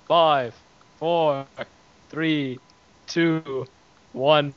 5, 4, 3, 2, 1.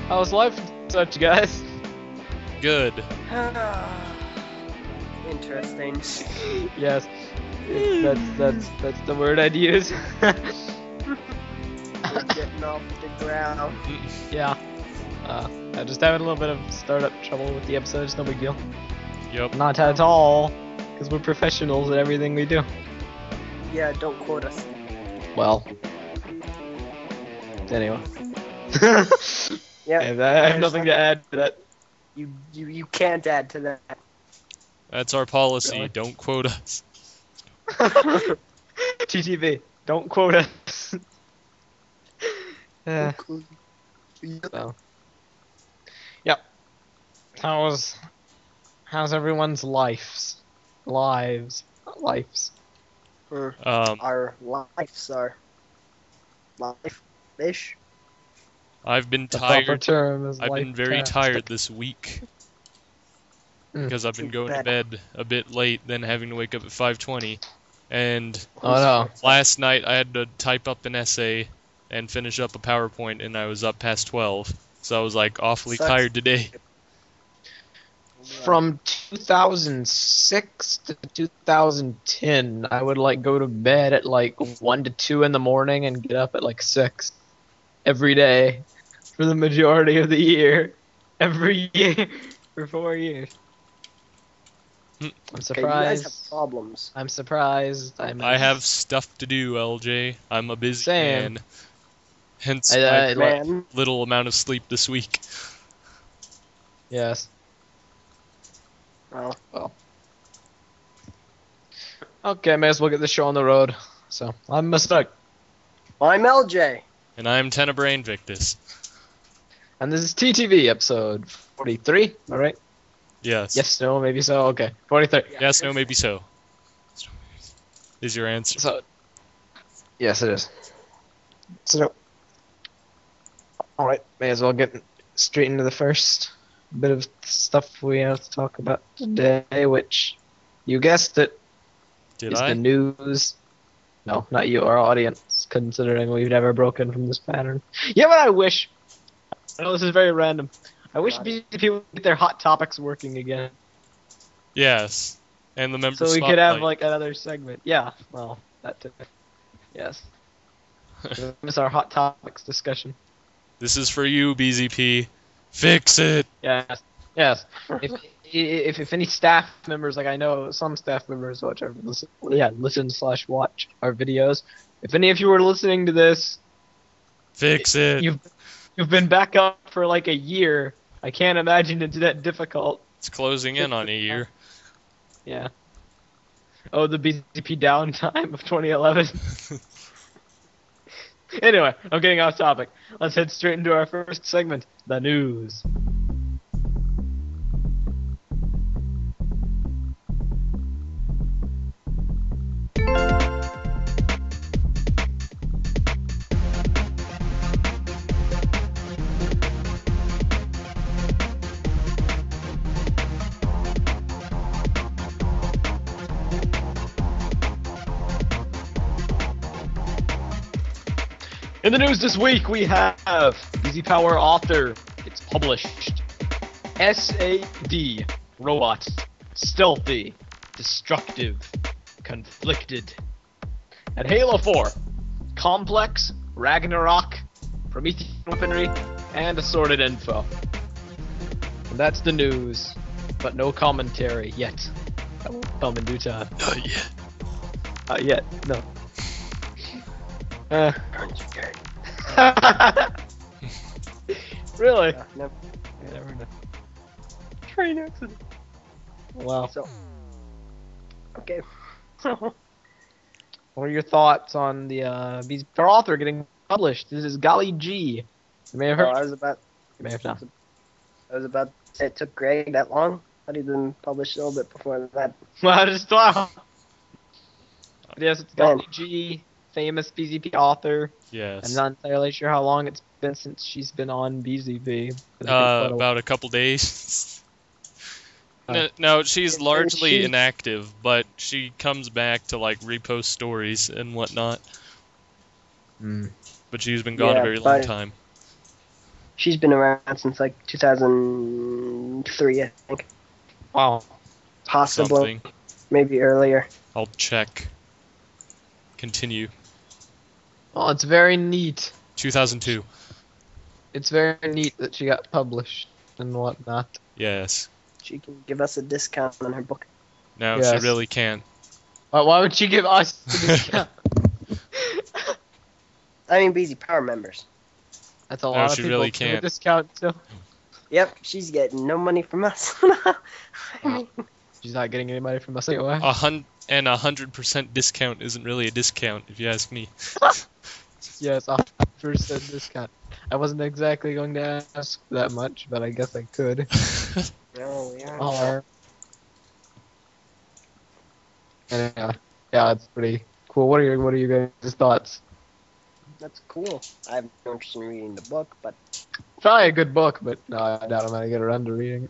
How's life and such, guys? Good. Interesting. Yes, that's the word I'd use. We're getting off the ground. Yeah. I'm just having a little bit of startup trouble with the episode. It's no big deal. Yep. Not at all, because we're professionals at everything we do. Yeah, don't quote us. Well. Anyway. Yeah, I have nothing to add to that. You can't add to that. That's our policy. Really? Don't quote us. TTV, don't quote us. So. Yep. How's everyone's lives? Not lives. Our lives are life-ish. I've been The proper tired. term is I've been very life-tastic. tired this week because I've been going to bed a bit late, then having to wake up at 5:20. And Oh no. last night I had to type up an essay and finish up a PowerPoint, and I was up past 12. So I was like awfully Sucks. tired today. From 2006 to 2010, I would like go to bed at like 1 to 2 in the morning and get up at like 6 every day for the majority of the year. Every year for 4 years. I'm Okay, you guys surprised. have problems. I'm surprised. I have stuff to do, LJ. I'm a busy Same. man. Hence I my Man, little amount of sleep this week. Yes. well, Okay, may as well get the show on the road. So I'm Mr. I'm LJ. And I'm Tenebrae Invictus. And this is TTV episode 43. All right. Yes. Yes. No. Maybe so. Okay. 43. Yes, no, maybe so. Is your answer. So. Yes, it is. So. All right. May as well get straight into the first bit of stuff we have to talk about today, which you guessed it, Did is I? the news. No, not you, our audience, considering we've never broken from this pattern. Yeah, but I wish. I know this is very random. I wish people get their hot topics working again, Yes. And the member so we could have spotlight. like another segment. Yeah, well, that too. Yes. Miss our hot topics discussion. This is for you, BZP. Fix it. Yes. Yes. If any staff members, like I know some staff members watch our listen/watch our videos. If any of you are listening to this, Fix it. you've been back up for like a year. I can't imagine it's that difficult. It's closing in on a year. Yeah. Oh, the BZP downtime of 2011. Anyway, I'm getting off topic. Let's head straight into our first segment, the news. In the news this week, we have BZPower author. It's published. S.A.D. Robot. Stealthy. Destructive. Conflicted. And Halo 4. Complex. Ragnarok. Promethean weaponry. And assorted info. And that's the news. But no commentary yet. That will come in due time. Not yet. Yet, no. Really? Never. Never know. Train accident. Wow. So, okay. What are your thoughts on the BZPower author getting published? This is Golly G. You may have heard. I was about You may have not. to say it took Greg that long. Thought he'd been published a little bit before that. Well, I just thought. Yes, it's Man. Golly G, famous BZP author. Yes. I'm not entirely sure how long it's been since she's been on BZP. It's been quite About a couple days. No, she's largely inactive, but she comes back to like repost stories and whatnot. But she's been gone a very long time. She's been around since like 2003, I think. Wow. Possibly. Something. Maybe earlier. I'll check. Continue. Well, it's very neat. 2002. It's very neat that she got published and whatnot. Yes. She can give us a discount on her book. No, Yes. she really can't. Why would she give us a discount? I mean, BZPower members. That's a lot of she people really give can't. a discount too. Yep, she's getting no money from us. She's not getting any money from us anyway. 100% discount isn't really a discount, if you ask me. Yes, 100% discount. I wasn't exactly going to ask that much, but I guess I could. No, we aren't. Or... Yeah, it's pretty cool. What are you guys' thoughts? That's cool. I have no interest in reading the book, but Probably a good book, but no, I doubt I'm gonna get around to reading it.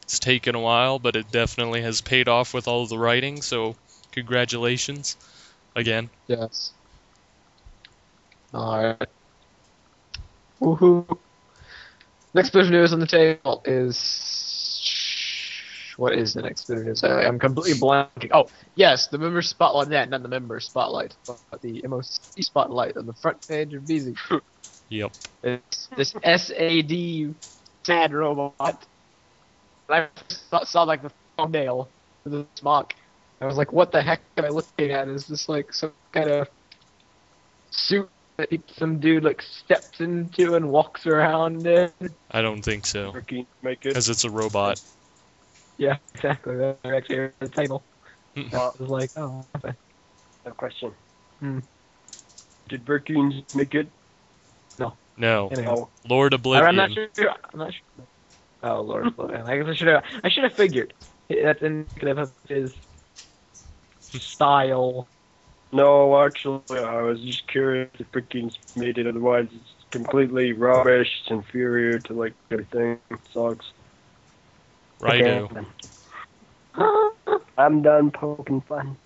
It's taken a while, but it definitely has paid off with all of the writing, so congratulations. Again. Yes. Alright. Woohoo. Next bit of news on the table is... What is the next bit of news? I'm completely blanking. Oh, yes, the member spotlight. Yeah, not the member spotlight, but the MOC spotlight on the front page of BZ. Yep. It's this S.A.D. S.A.D. robot. I saw like the thumbnail for the mock. I was like, what the heck am I looking at? Is this like some kind of suit that some dude like steps into and walks around in? I don't think so. Ricky, make it. Because it's a robot. Yeah, exactly. That's actually the title. I well, was like, oh, okay. no question. Did Birkins make it? No. Anyhow. Lord Oblivion. I'm not sure. Oh, Lord. I guess I should have figured. That's indicative of his style. No, actually, I was just curious if Birkins made it. Otherwise, it's completely rubbish. It's inferior to like everything. It sucks. Righto. Okay. I'm done poking fun.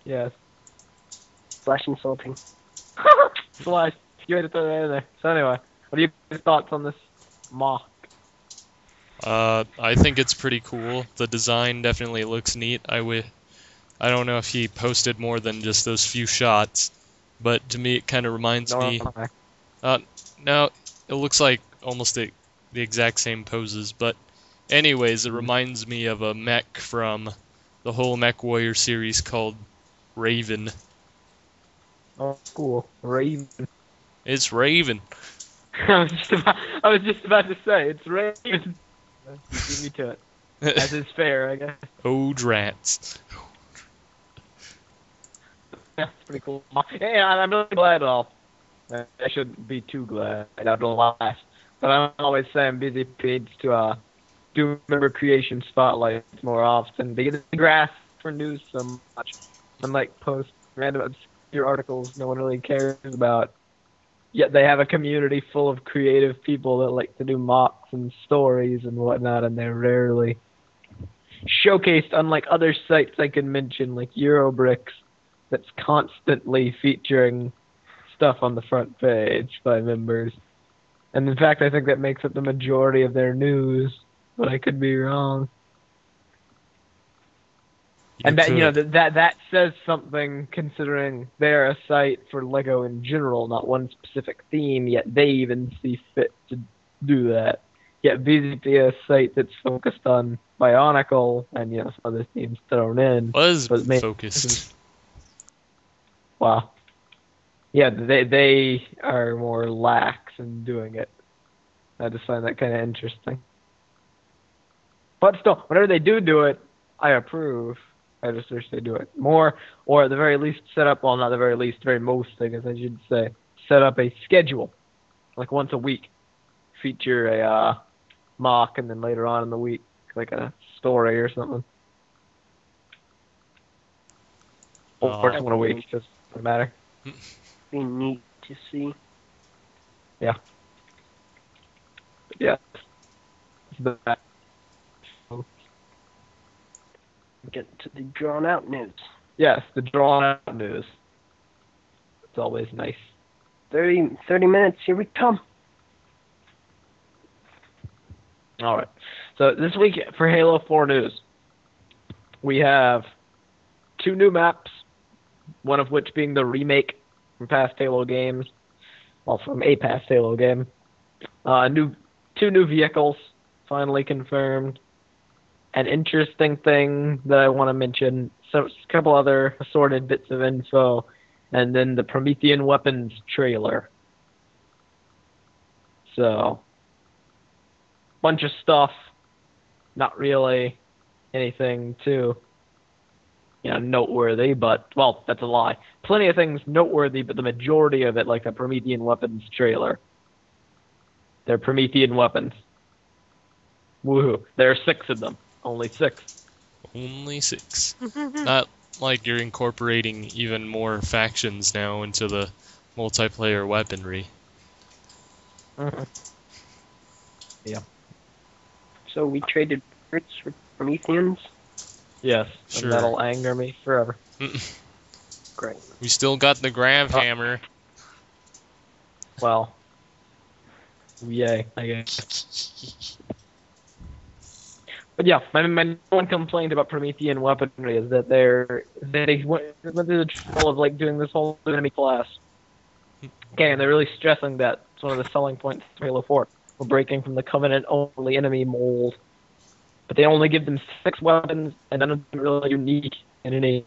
Yes. Slash insulting. Slash. You had to throw that in there. So anyway, what are your thoughts on this mock? I think it's pretty cool. The design definitely looks neat. I don't know if he posted more than just those few shots, but to me it kind of reminds me... No, it looks like almost the exact same poses, but anyways, it reminds me of a mech from the whole Mech Warrior series called Raven. Oh, cool. Raven. It's Raven. I was just about to say, it's Raven. You beat me to it. As is fair, I guess. Oh, drats. Yeah, it's pretty cool. Yeah, I'm really glad at all. I shouldn't be too glad. I don't laugh. But I'm always saying BZP needs to do member creation spotlights more often. They get the grass for news so much. Unlike post random obscure articles no one really cares about. Yet they have a community full of creative people that like to do mocks and stories and whatnot, and they're rarely showcased, unlike other sites I can mention, like Eurobricks, that's constantly featuring stuff on the front page by members. And in fact, I think that makes up the majority of their news, but I could be wrong. And that, that says something, considering they're a site for LEGO in general, not one specific theme, yet they even see fit to do that. Yet BZP is a site that's focused on Bionicle, and some other themes thrown in. Was focused. Wow. Yeah, they are more lax in doing it. I just find that kind of interesting. But still, whenever they do it, I approve. I just wish they do it more, or at the very least set up, well, not the very least, very most, I guess I should say, set up a schedule, like once a week. Feature a mock, and then later on in the week, like a story or something. Or one a week, just doesn't matter. Be neat to see. Yeah. But yeah. That. Get to the drawn out news. Yes, the drawn out news. It's always nice. 30 minutes, here we come. Alright. So this week for Halo 4 news, we have 2 new maps, one of which being the remake from past Halo games. Well, from a past Halo game. 2 new vehicles, finally confirmed. An interesting thing that I want to mention, so a couple other assorted bits of info, and then the Promethean weapons trailer. So, bunch of stuff, not really anything too, noteworthy, but, well, that's a lie. Plenty of things noteworthy, but the majority of it, like the Promethean weapons trailer. They're Promethean weapons. Woohoo. There are 6 of them. Only 6. Only 6. Not like you're incorporating even more factions now into the multiplayer weaponry. Mm-hmm. Yeah. So we traded Fritz for Prometheans? Yes. Sure. And that'll anger me forever. Great. We still got the grav hammer. Well. Yay, I guess. But yeah, my one complaint about Promethean weaponry is that they went through the trouble of like doing this whole enemy class. Okay, and they're really stressing that it's one of the selling points of Halo 4. We're breaking from the Covenant only enemy mold. But they only give them 6 weapons, and none of them are really unique in any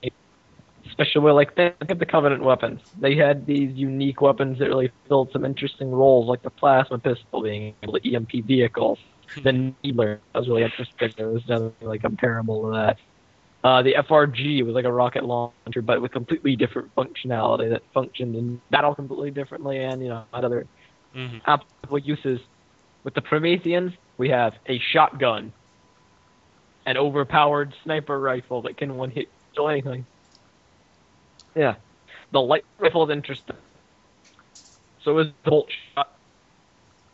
special way. Like, they have the Covenant weapons. They had these unique weapons that really filled some interesting roles, like the plasma pistol being able to EMP vehicles. The Needler, that was really interesting. There was nothing like comparable to that. The FRG was like a rocket launcher, but with completely different functionality that functioned in battle completely differently, and other applicable uses. With the Prometheans, we have a shotgun, an overpowered sniper rifle that can one-hit kill anything. Yeah, the light rifle is interesting. So is the bolt shot.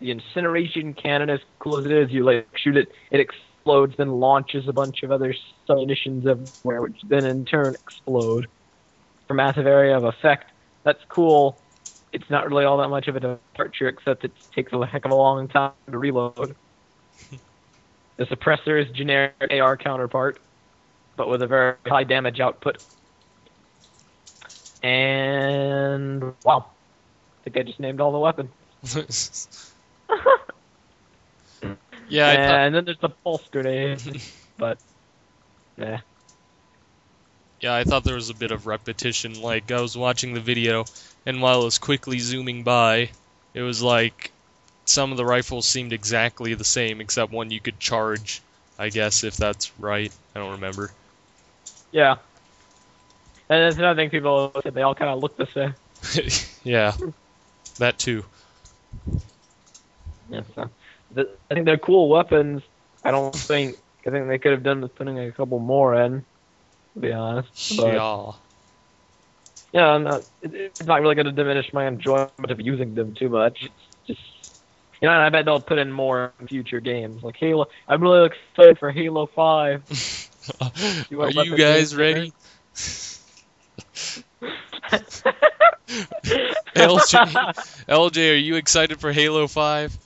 The incineration cannon, as cool as it is, you shoot it, it explodes, then launches a bunch of other munitions everywhere, which then in turn explode. For massive area of effect, that's cool. It's not really all that much of a departure, except it takes a heck of a long time to reload. The suppressor is generic AR counterpart, but with a very high damage output. And wow, I think I just named all the weapons. Yeah, and then there's the pulse grenade, but yeah. Yeah, I thought there was a bit of repetition. Like, I was watching the video, and while it was quickly zooming by, it was like some of the rifles seemed exactly the same, except one you could charge, I guess, if that's right. I don't remember. Yeah. And that's another thing people said, they all kind of look the same. Yeah, that too. Yeah, so I think they're cool weapons. I think they could have done with putting a couple more in, to be honest. But, yeah, it's not really going to diminish my enjoyment of using them too much. It's just, I bet they'll put in more in future games. Like Halo, I'm really excited for Halo 5. Are you guys ready? LJ, are you excited for Halo 5?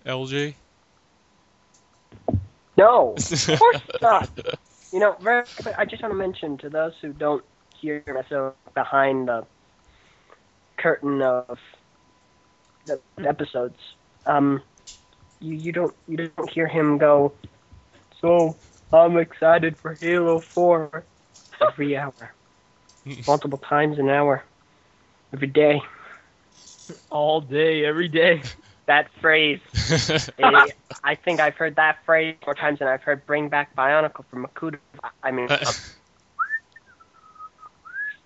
LJ? No, of course not. I just want to mention to those who don't hear myself behind the curtain of the episodes, you don't hear him go, so I'm excited for Halo 4. every hour, multiple times an hour, every day. All day, every day. That phrase. I think I've heard that phrase more times than I've heard "Bring Back Bionicle" from Makuta. I mean,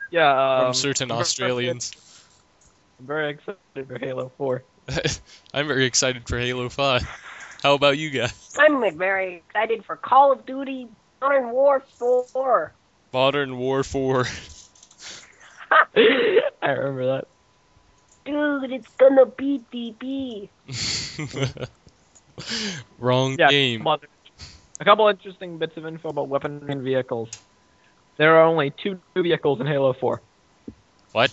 Yeah. From certain Australians. I'm very excited for Halo 4. I'm very excited for Halo 5. How about you guys? I'm very excited for Call of Duty Modern Warfare 4. Modern War 4. I remember that. Dude, it's gonna be DB. Wrong Yeah, game. a couple interesting bits of info about weaponry and vehicles. There are only 2 new vehicles in Halo 4. What?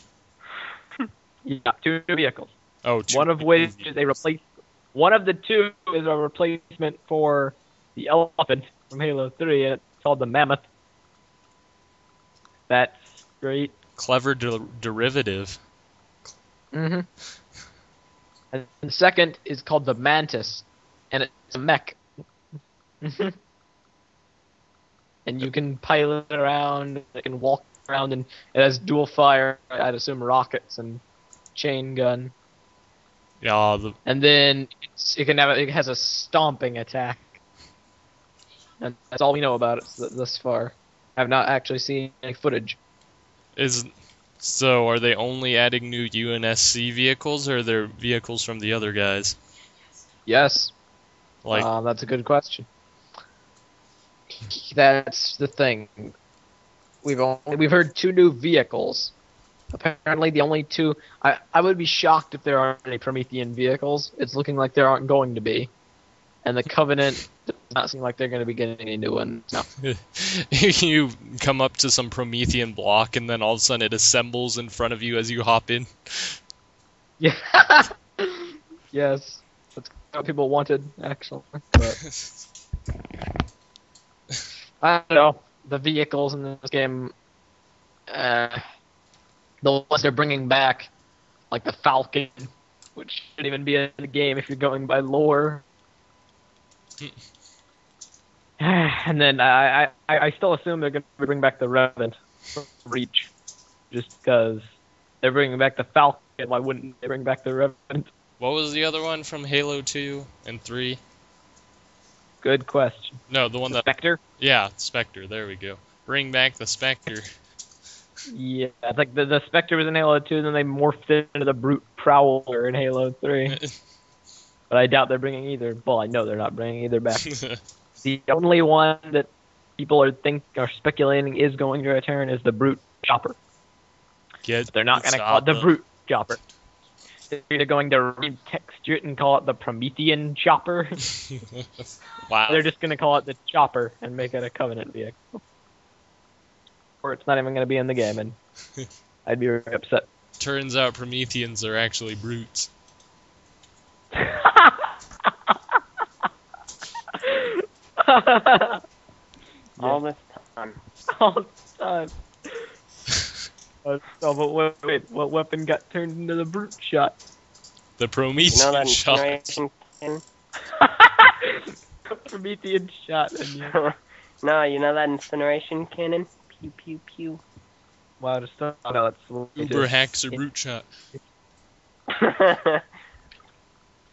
Yeah, 2 new vehicles. Oh, One of which is a One of the 2 is a replacement for the elephant from Halo 3, and it's called the Mammoth. That's great. Clever derivative. Mm-hmm. And the second is called the Mantis, and it's a mech. And you can pilot it around, it can walk around, and it has dual fire, I'd assume rockets and chain gun. Yeah, And then it has a stomping attack. And that's all we know about it thus far. I've not actually seen any footage. So are they only adding new UNSC vehicles, or are there vehicles from the other guys? Yes. Like, that's a good question. That's the thing. We've heard 2 new vehicles. Apparently, the only 2. I would be shocked if there aren't any Promethean vehicles. It's looking like there aren't going to be, and the Covenant does not seem like they're going to be getting any new ones. No. you come up to some Promethean block, and then all of a sudden it assembles in front of you as you hop in. Yeah. Yes. That's what people wanted, actually. But I don't know. The vehicles in this game, the ones they're bringing back, like the Falcon, which shouldn't even be in the game if you're going by lore. And then I still assume they're going to bring back the Revenant from Reach, just because they're bringing back the Falcon. Why wouldn't they bring back the Revenant? What was the other one from Halo 2 and 3? Good question. No, the one The that... Spectre? Yeah, Spectre, there we go. Bring back the Spectre. Yeah, it's like the Spectre was in Halo 2, and then they morphed it into the Brute Prowler in Halo 3. But I doubt they're bringing either. Well, I know they're not bringing either back. The only one that people are speculating is going to return is the Brute Chopper. But they're not going to call it the Brute Chopper. They're either going to retexture it and call it the Promethean Chopper. Wow. They're just going to call it the Chopper and make it a Covenant vehicle. Or it's not even going to be in the game, and I'd be very upset. Turns out Prometheans are actually brutes. All this time. All the time. But wait, what weapon got turned into the Brute Shot? The You Promethean know that shot. incineration cannon? Promethean Shot. No, you know that incineration cannon? Pew pew pew. Wow, just don't know. It's Uber Haxor brute shot.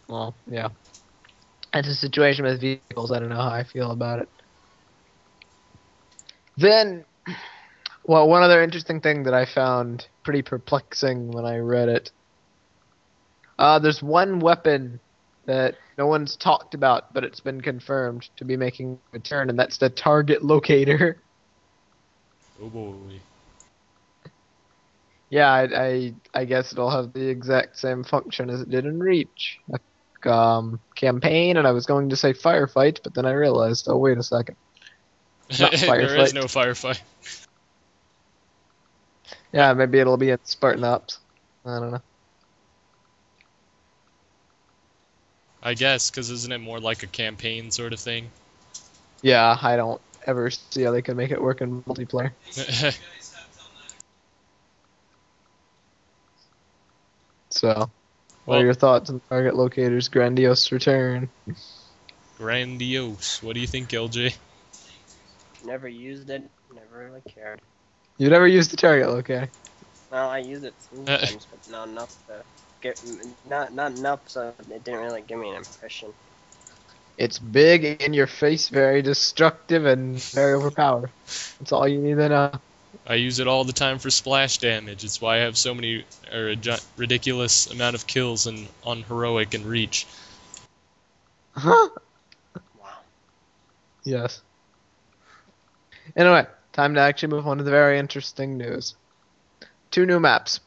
Well, yeah. It's a situation with vehicles. I don't know how I feel about it. Then, well, one other interesting thing that I found pretty perplexing when I read it. There's one weapon that no one's talked about, but it's been confirmed to be making a return, and that's the target locator. Oh boy. Yeah, I guess it'll have the exact same function as it did in Reach. Campaign, and I was going to say firefight, but then I realized, oh wait a second. Not There is firefight. no firefight. Yeah, maybe it'll be in Spartan Ops. I don't know. I guess, because isn't it more like a campaign sort of thing? Yeah, I don't ever see how they can make it work in multiplayer. So, what are your thoughts on Target Locator's grandiose return? Grandiose. What do you think, LJ? Never used it, never really cared. You never used the target, okay? Well, I use it sometimes, but not enough to get not enough, so it didn't really give me an impression. It's big, in your face, very destructive, and very overpowered. That's all you need to know. I use it all the time for splash damage. It's why I have so many, or a ridiculous amount of kills on heroic and reach. Huh? Wow. Yes. Anyway, time to actually move on to the very interesting news. 2 new maps.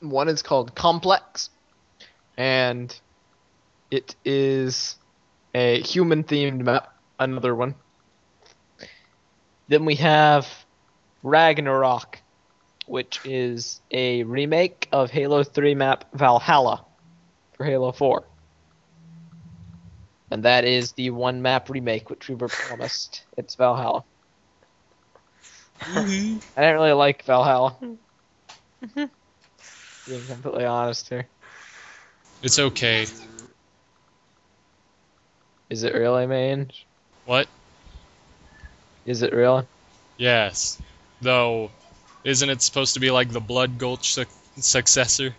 One is called Complex, and it is a human-themed map. Another one. Then we have Ragnarok, which is a remake of Halo 3 map Valhalla for Halo 4. And that is the one map remake which we were promised. It's Valhalla. I didn't really like Valhalla. Being completely honest here. It's okay. Is it really, Mange? What? Is it really? Yes. Though, isn't it supposed to be like the Blood Gulch successor?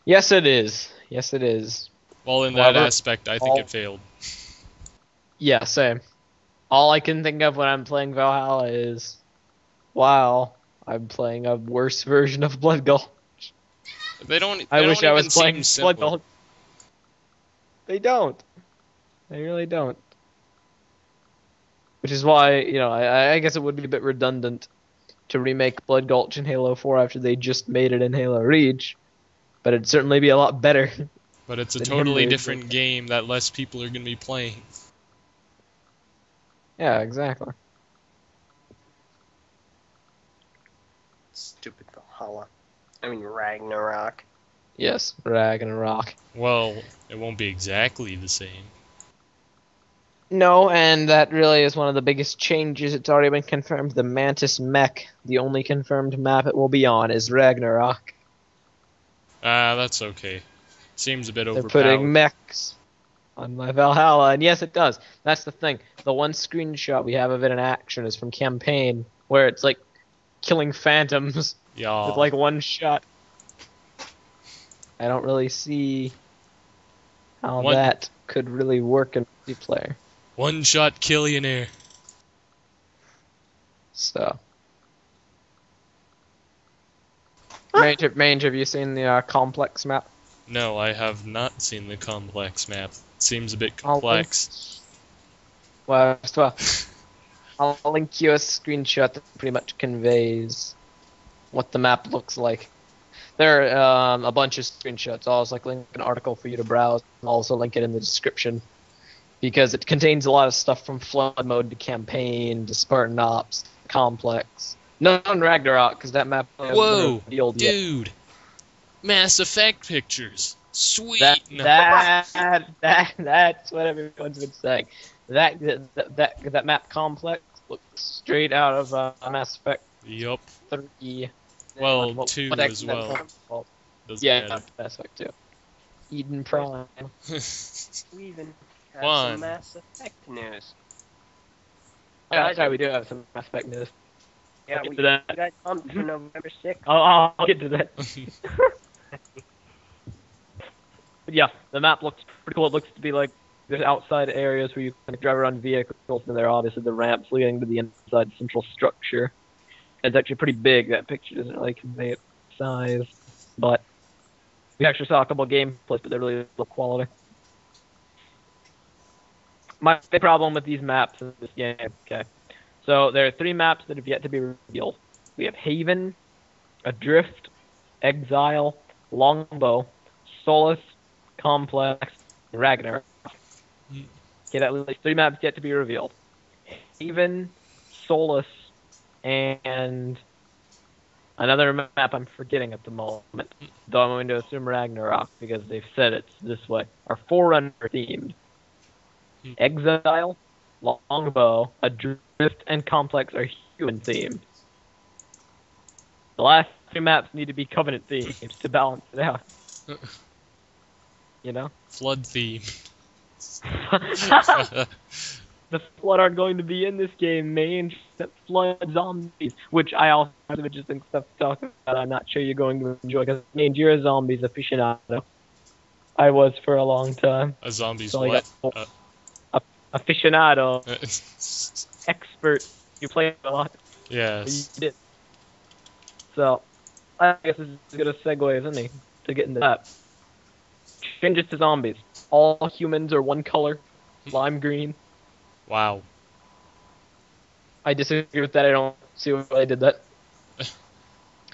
Yes, it is. Yes, it is. Well, in that However, aspect, I think it failed. Yeah, same. All I can think of when I'm playing Valhalla is, wow, I'm playing a worse version of Blood Gulch. I wish I was playing Blood Gulch. They don't. They really don't. Which is why, I guess it would be a bit redundant to remake Blood Gulch in Halo 4 after they just made it in Halo Reach. But it'd certainly be a lot better. But it's a totally different game that less people are going to be playing. Yeah, exactly. Stupid Valhalla. I mean Ragnarok. Yes, Ragnarok. Well, it won't be exactly the same. No, and that really is one of the biggest changes. It's already been confirmed. The Mantis mech, the only confirmed map it will be on, is Ragnarok. That's okay. Seems a bit They're overpowered. putting mechs on my Valhalla, and yes, it does. That's the thing. The one screenshot we have of it in action is from Campaign, where it's like killing phantoms Yeah. with like one shot. I don't really see how that could really work in multiplayer. One-shot killionaire. So. Mange, have you seen the complex map? No, I have not seen the complex map. It seems a bit complex. Well, I'll link you a screenshot that pretty much conveys what the map looks like. There are a bunch of screenshots. I'll also link an article for you to browse. I'll also link it in the description. Because it contains a lot of stuff from Flood Mode to Campaign to Spartan Ops, Complex. None on Ragnarok, because that map hasn't been revealed yet. Dude! Mass Effect pictures! Sweet! That's what everyone's been saying. That map Complex looks straight out of Mass Effect. Yup. 3. Well, 2 as well. Yeah, Mass Effect 2. Eden Prime. We even have One. some Mass Effect news. Yeah, that's right, we do have some Mass Effect news. Yeah, get we to that. got pumped for November 6th. I'll get to that. But yeah, the map looks pretty cool. It looks to be like there's outside areas where you can drive around vehicles, and there are obviously the ramps leading to the inside central structure. It's actually pretty big. That picture doesn't really convey its size, but we actually saw a couple of gameplays, but they're really low quality. My big problem with these maps in this game, okay. So there are 3 maps that have yet to be revealed. We have Haven, Adrift, Exile, Longbow, Solace, Complex, and Ragnarok. Okay, that leaves 3 maps yet to be revealed. Haven, Solace, and another map I'm forgetting at the moment. Though I'm going to assume Ragnarok because they've said it's this way. Are Forerunner themed. Exile, Longbow, Adrift, and Complex are human themed. The last 2 maps need to be Covenant themed to balance it out. You know? Flood theme. the Flood aren't going to be in this game, man. That Flood zombies, which I also have some interesting stuff to talk about. I'm not sure you're going to enjoy, because you're a zombies aficionado. I was for a long time. A zombie's So what? Aficionado, expert. You play a lot. Yes. You did. So, I guess this is a good segue, isn't it, to get into that. Changes to zombies. All humans are one color, lime green. Wow. I disagree with that. I don't see why they did that.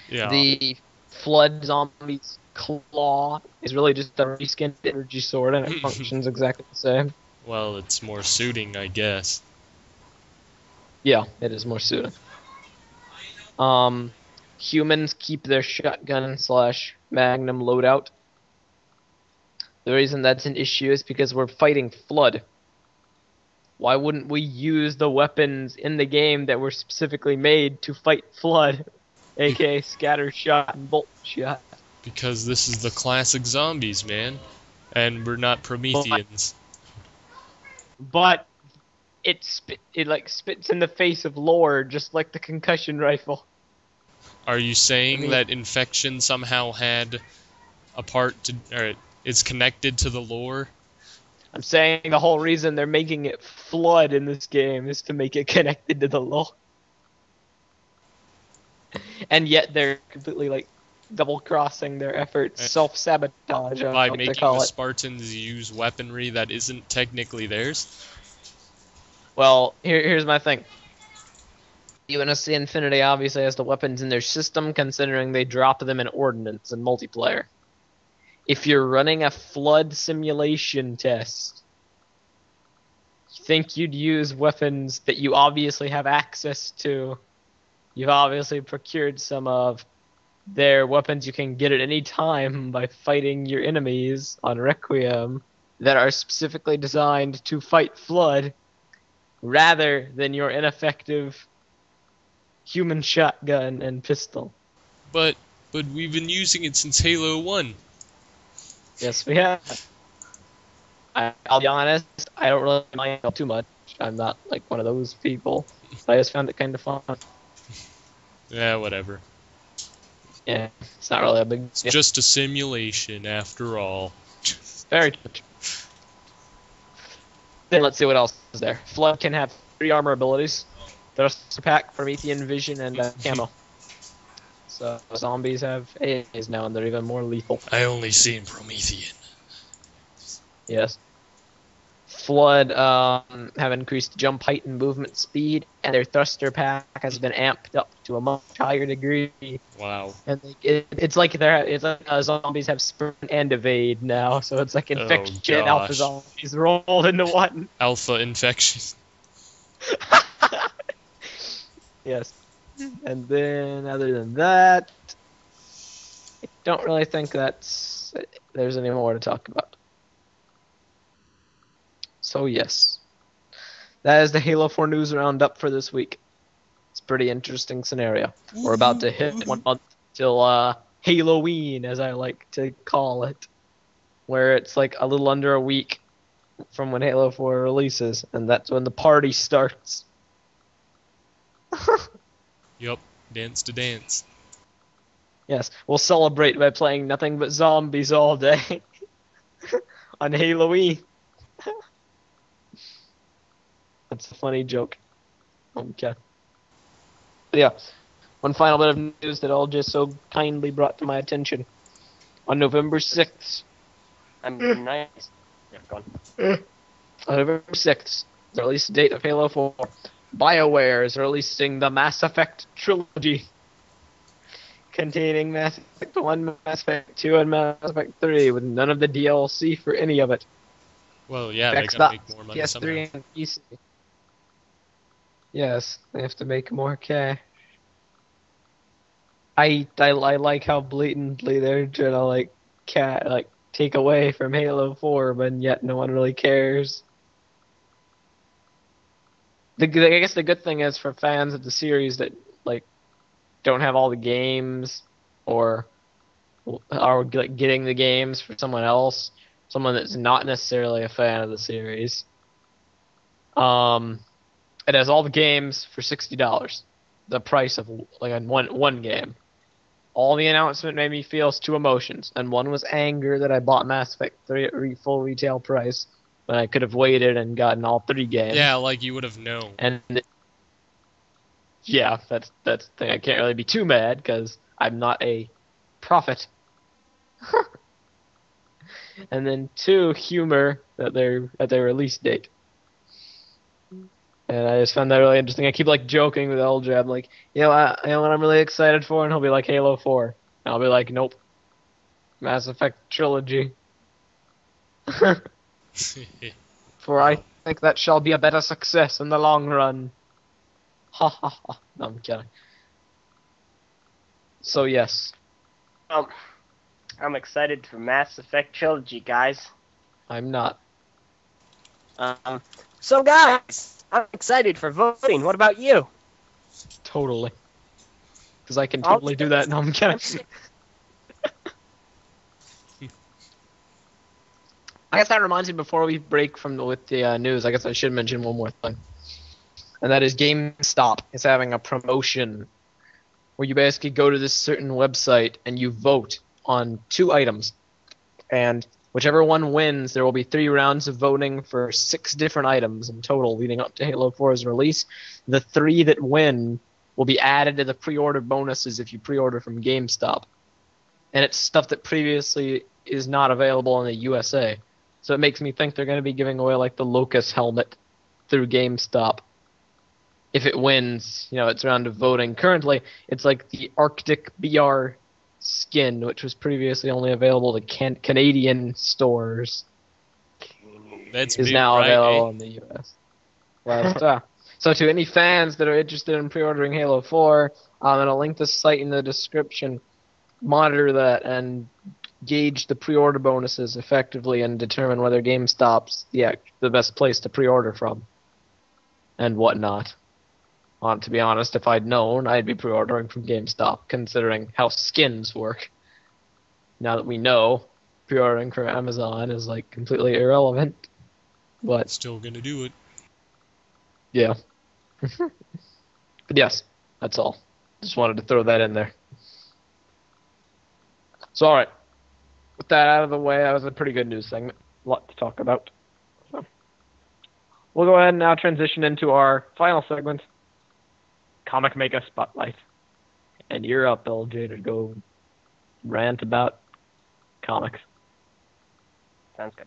Yeah. The Flood zombie's claw is really just a reskinned energy sword, and it functions exactly the same. Well, it's more suiting, I guess. Yeah, it is more suited. Humans keep their shotgun / magnum loadout. The reason that's an issue is because we're fighting Flood. Why wouldn't we use the weapons in the game that were specifically made to fight Flood? aka scatter shot and bolt shot. Because this is the classic zombies, man. And we're not Prometheans. But it spits in the face of lore, just like the concussion rifle. Are you saying that infection somehow had a part to, or it's connected to the lore? I'm saying the whole reason they're making it Flood in this game is to make it connected to the lore. And yet they're completely double-crossing their efforts, self-sabotage. By making the Spartans use weaponry that isn't technically theirs? Well, here's my thing. UNSC Infinity obviously has the weapons in their system, considering they drop them in Ordnance and multiplayer. If you're running a Flood simulation test, you think you'd use weapons that you obviously have access to. You've obviously procured some of their weapons you can get at any time by fighting your enemies on Requiem that are specifically designed to fight Flood, rather than your ineffective human shotgun and pistol. But we've been using it since Halo 1. Yes, we have. I'll be honest, I don't really mind it too much. I'm not one of those people. I just found it kind of fun. Yeah, whatever. Yeah, it's not really a big deal. It's just a simulation, after all. Very true. Then let's see what else is there. Flood can have 3 armor abilities. Thruster Pack, Promethean Vision, and Camo. So zombies have AAs now, and they're even more lethal. I only seen Promethean. Yes. Flood have increased jump height and movement speed, and their thruster pack has been amped up to a much higher degree. Wow. And it's like zombies have sprint and evade now, so it's like infection, alpha zombies rolled into one. Alpha infection. Yes. And then, other than that, I don't really think there's any more to talk about. So yes, that is the Halo 4 news roundup for this week. It's a pretty interesting scenario. We're about to hit 1 month till Halloween, as I like to call it, where it's a little under a week from when Halo 4 releases, and that's when the party starts. Yup, dance to dance. Yes, we'll celebrate by playing nothing but zombies all day on Halloween. That's a funny joke. Okay. But yeah, one final bit of news that all just so kindly brought to my attention. On November 6th. I'm nice. Yeah, go on. On November 6th, the release date of Halo 4. BioWare is releasing the Mass Effect trilogy, containing Mass Effect 1, Mass Effect 2, and Mass Effect 3, with none of the DLC for any of it. Well, yeah, they gotta make more money somehow. PS3 and PC. Yes, they have to make more cash. I like how blatantly they're trying to take away from Halo 4, but yet no one really cares. I guess the good thing is for fans of the series that don't have all the games, or are getting the games for someone else, someone that's not necessarily a fan of the series. It has all the games for $60. The price of like one game. All the announcement made me feel two emotions, and one was anger that I bought Mass Effect 3 at full retail price when I could have waited and gotten all 3 games. Yeah, like you would have known. And yeah, that's the thing. I can't really be too mad because I'm not a prophet. And then 2, humor at their release date. And I just found that really interesting. I keep like joking with LJ. I'm like, you know what I'm really excited for? And he'll be like, Halo 4. And I'll be like, nope. Mass Effect trilogy. For I think that shall be a better success in the long run. Ha ha ha. No, I'm kidding. So yes. I'm excited for Mass Effect trilogy, guys. I'm not. So guys, I'm excited for voting. What about you? Totally. Because I can totally do that. No, I'm kidding. I guess that reminds me, before we break with the news, I guess I should mention one more thing. And that is GameStop is having a promotion where you basically go to this certain website and you vote on 2 items. And whichever one wins, there will be 3 rounds of voting for 6 different items in total leading up to Halo 4's release. The 3 that win will be added to the pre-order bonuses if you pre-order from GameStop. And it's stuff that previously is not available in the USA. So it makes me think they're going to be giving away like the Locust helmet through GameStop. If it wins, its round of voting. Currently, it's like the Arctic BR skin, which was previously only available to Canadian stores, That's is big, now right, available in the US. Well, so to any fans that are interested in pre-ordering Halo 4, I'm going to link the site in the description. Monitor that and gauge the pre-order bonuses effectively and determine whether GameStop's the best place to pre-order from and whatnot. To be honest, if I'd known, I'd be pre-ordering from GameStop, considering how skins work. Now that we know, pre-ordering from Amazon is like completely irrelevant. But still gonna do it. Yeah. But yes, that's all. Just wanted to throw that in there. So alright. With that out of the way, that was a pretty good news segment. A lot to talk about. So we'll go ahead and now transition into our final segment, Comic Maker Spotlight. And you're up, LJ, to go rant about comics. Sounds good.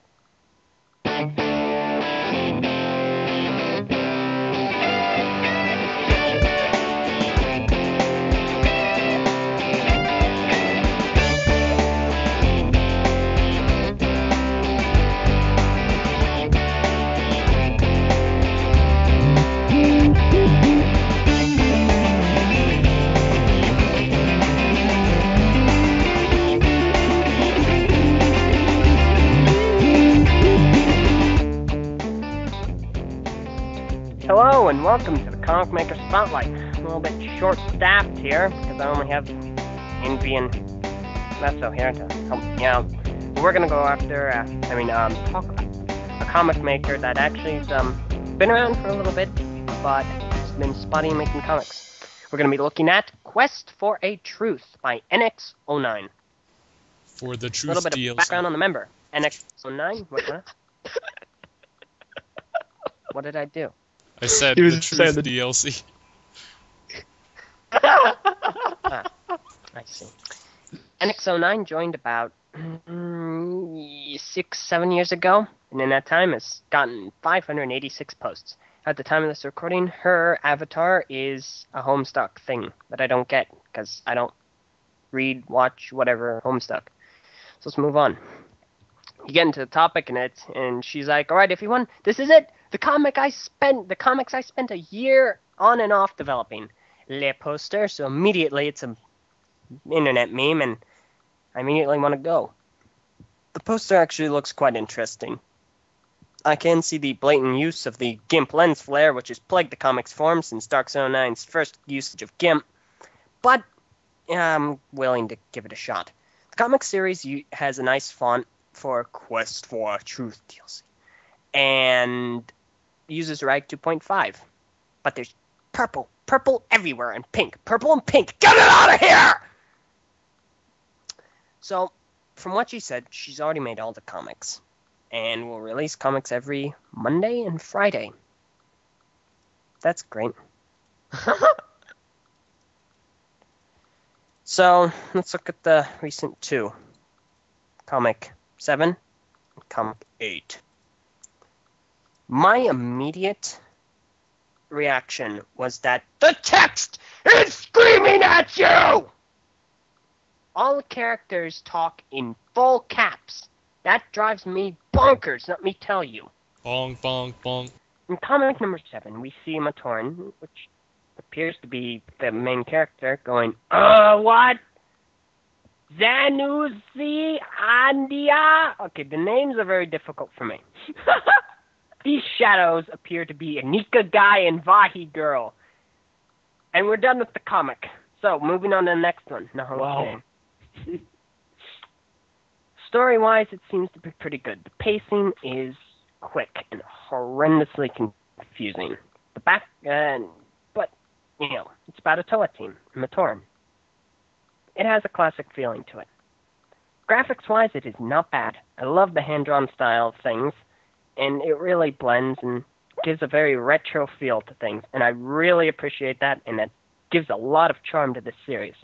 Hello and welcome to the Comic Maker Spotlight. I'm a little bit short-staffed here because I only have Envy and Meso here to help me out. We're gonna go after, talk about a comic maker that actually's been around for a little bit, but has been spotty making comics. We're gonna be looking at Quest for a Truth by NX09. For the Truth A little bit DLC. of background on the member. NX09. What? What did I do? I said He was the just Truth saying the- DLC. I see. NX09 joined about 6-7 years ago, and in that time has gotten 586 posts. At the time of this recording, her avatar is a Homestuck thing that I don't get, because I don't read, watch, whatever, Homestuck. So let's move on. You get into the topic, and she's like, alright, everyone, this is it! The comics I spent a year on and off developing. Le poster, so immediately it's an internet meme, and I immediately want to go. The poster actually looks quite interesting. I can see the blatant use of the GIMP lens flare, which has plagued the comics form since Dark Zone 9's first usage of GIMP, but I'm willing to give it a shot. The comic series has a nice font for Quest for Truth DLC, and uses Rag 2.5. But there's purple everywhere, and purple and pink. Get it out of here! So, from what she said, she's already made all the comics, and will release comics every Monday and Friday. That's great. So, let's look at the recent two. Comic 7 and Comic 8. My immediate reaction was that the text is screaming at you! All the characters talk in full caps. That drives me bonkers, let me tell you. Bonk, bonk, bonk. In comic number 7, we see Matoran, which appears to be the main character, going, what? Zanuzi Andia? Okay, the names are very difficult for me. These shadows appear to be Anika Guy and Vahi Girl. And we're done with the comic. So, moving on to the next one. No, Wow. Story-wise, it seems to be pretty good. The pacing is quick and horrendously confusing. But, it's about a Toa team, Matoran. It has a classic feeling to it. Graphics-wise, it is not bad. I love the hand-drawn style of things, and it really blends and gives a very retro feel to things, and I really appreciate that, and that gives a lot of charm to this series.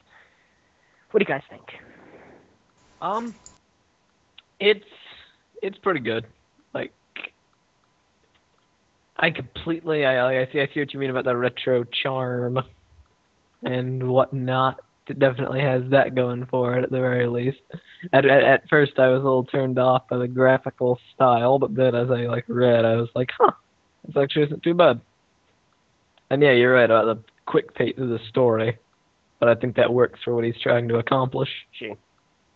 What do you guys think? It's pretty good. Like, I see what you mean about the retro charm and whatnot. It definitely has that going for it at the very least. At first, I was a little turned off by the graphical style, but then as I read, I was like, this actually isn't too bad. And yeah, you're right about the quick pace of the story, but I think that works for what he's trying to accomplish. She.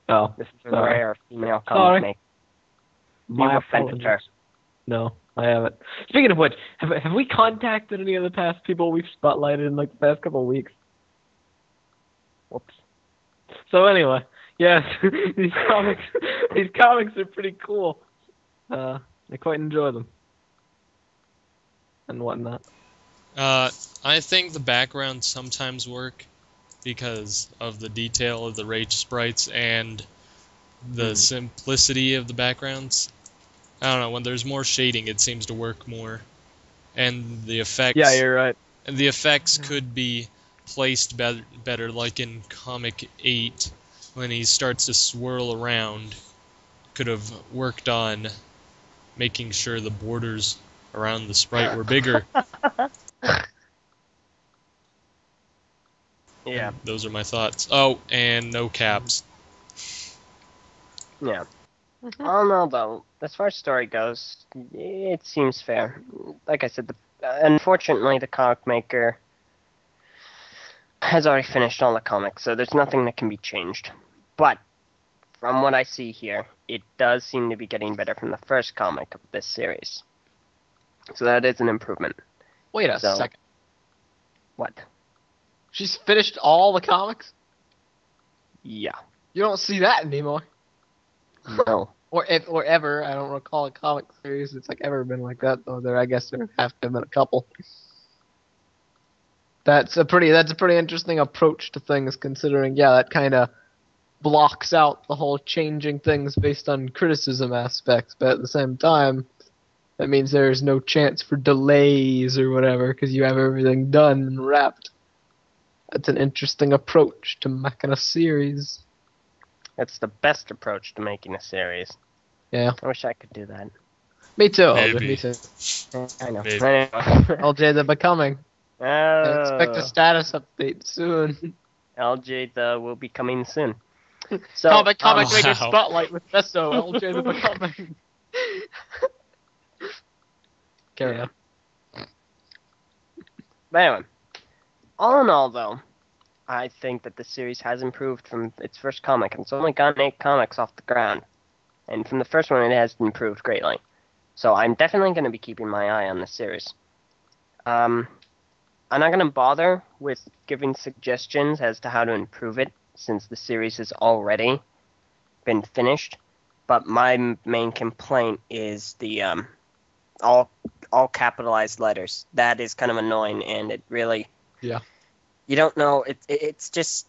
Oh, This is a sorry. rare female Sorry. comic make. My You've offended her. apologies. No, I haven't. Speaking of which, have we contacted any of the past people we've spotlighted in the past couple of weeks? Whoops. So anyway, yes, these comics are pretty cool. I quite enjoy them and whatnot. I think the backgrounds sometimes work because of the detail of the rage sprites and the simplicity of the backgrounds. I don't know, when there's more shading, it seems to work more. And the effects... Yeah, you're right. And the effects could be placed better, like in Comic 8, when he starts to swirl around. Could have worked on making sure the borders around the sprite were bigger. Yeah. Those are my thoughts. Oh, and no caps. Yeah. I don't know, though. As far as story goes, it seems fair. Like I said, unfortunately, the comic maker has already finished all the comics, so there's nothing that can be changed. But, from what I see here, it does seem to be getting better from the first comic of this series. So that is an improvement. Wait a second. What? She's finished all the comics? Yeah. You don't see that anymore. No. Or ever. I don't recall a comic series that's ever been like that, though. I guess there have to have been a couple. That's a pretty interesting approach to things, considering that kind of blocks out the whole changing things based on criticism aspects, but at the same time, that means there's no chance for delays or whatever, because you have everything done and wrapped. That's an interesting approach to making a series. That's the best approach to making a series. Yeah. I wish I could do that. Me too. Maybe. Me too. I know. Maybe. Anyway. LJ the Becoming. I expect a Oh, status update soon. LJ will be coming soon. So, Comic wow. Maker Spotlight with Festo, LJ the Becoming. Carry on. But anyway, all in all, though, I think that the series has improved from its first comic. It's only gotten 8 comics off the ground. And from the first one, it has improved greatly. So I'm definitely going to be keeping my eye on this series. I'm not going to bother with giving suggestions as to how to improve it, since the series has already been finished. But my main complaint is the all capitalized letters. That is kind of annoying, and it really Yeah. you don't know. It's just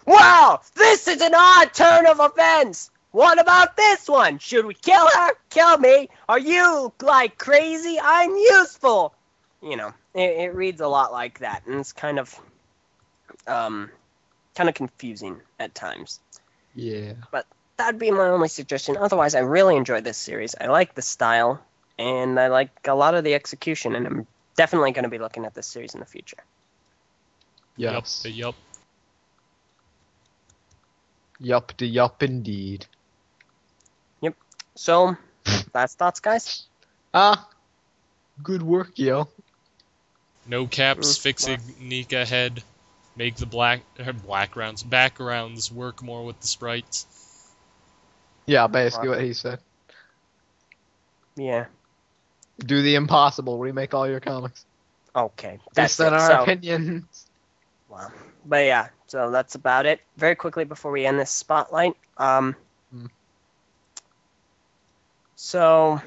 wow. This is an odd turn of events. What about this one? Should we kill her? Kill me? Are you like crazy? I'm useful. You know, it reads a lot like that, and it's kind of confusing at times. Yeah. But that'd be my only suggestion. Otherwise, I really enjoyed this series. I like the style, and I like a lot of the execution, and I'm definitely going to be looking at this series in the future. Yes. Yup. Yup indeed. So, last thoughts, guys? Good work, yo. No caps, fixing Nika head, make the backgrounds work more with the sprites. Yeah, basically what he said. Yeah. Do the impossible. Remake all your comics. Okay. That's That's it. our opinions. Wow. But yeah, so that's about it. Very quickly before we end this spotlight. So,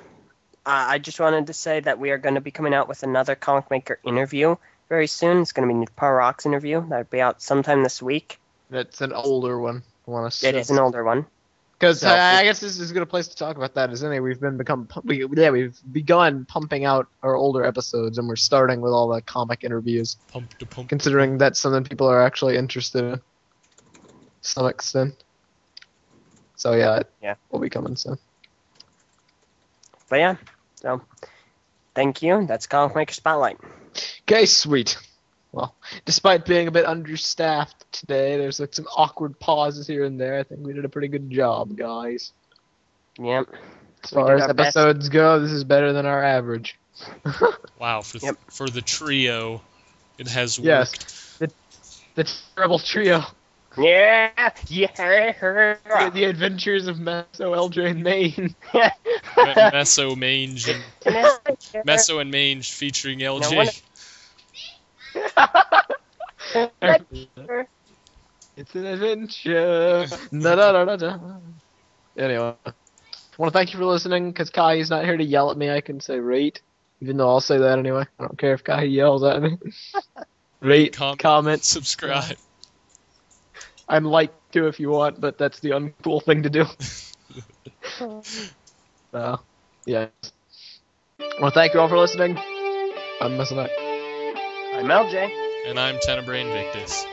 I just wanted to say that we are going to be coming out with another Comic Maker interview very soon. It's going to be the Power Rocks interview. That'll be out sometime this week. It's an older one. It is an older one. Because So- I guess this is a good place to talk about that, isn't it? We've begun pumping out our older episodes, and we're starting with all the comic interviews. Pump. Considering that's something people are actually interested in, to some extent. So yeah, we'll be coming soon. But yeah, so thank you. That's Comic Maker Spotlight. Okay, sweet. Well, despite being a bit understaffed today, there's like some awkward pauses here and there. I think we did a pretty good job, guys. Yep. As far as episodes go, this is better than our average. Wow, for the trio, it has worked. Yes, the terrible trio. Yeah. The Adventures of Meso, LJ, and Maine. Meso Mange and Mange featuring LJ. It's an adventure. Da-da-da-da-da. Anyway, I want to thank you for listening. Because Kai's not here to yell at me, I can say rate, even though I'll say that anyway. I don't care if Kai yells at me. Rate, comment, subscribe. I'm like to if you want, but that's the uncool thing to do. So, yeah. I want to thank you all for listening. I'm Messinette. I'm LJ. And I'm Tenebrae Invictus.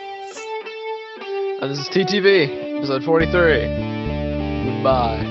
And this is TTV, episode 43. Goodbye.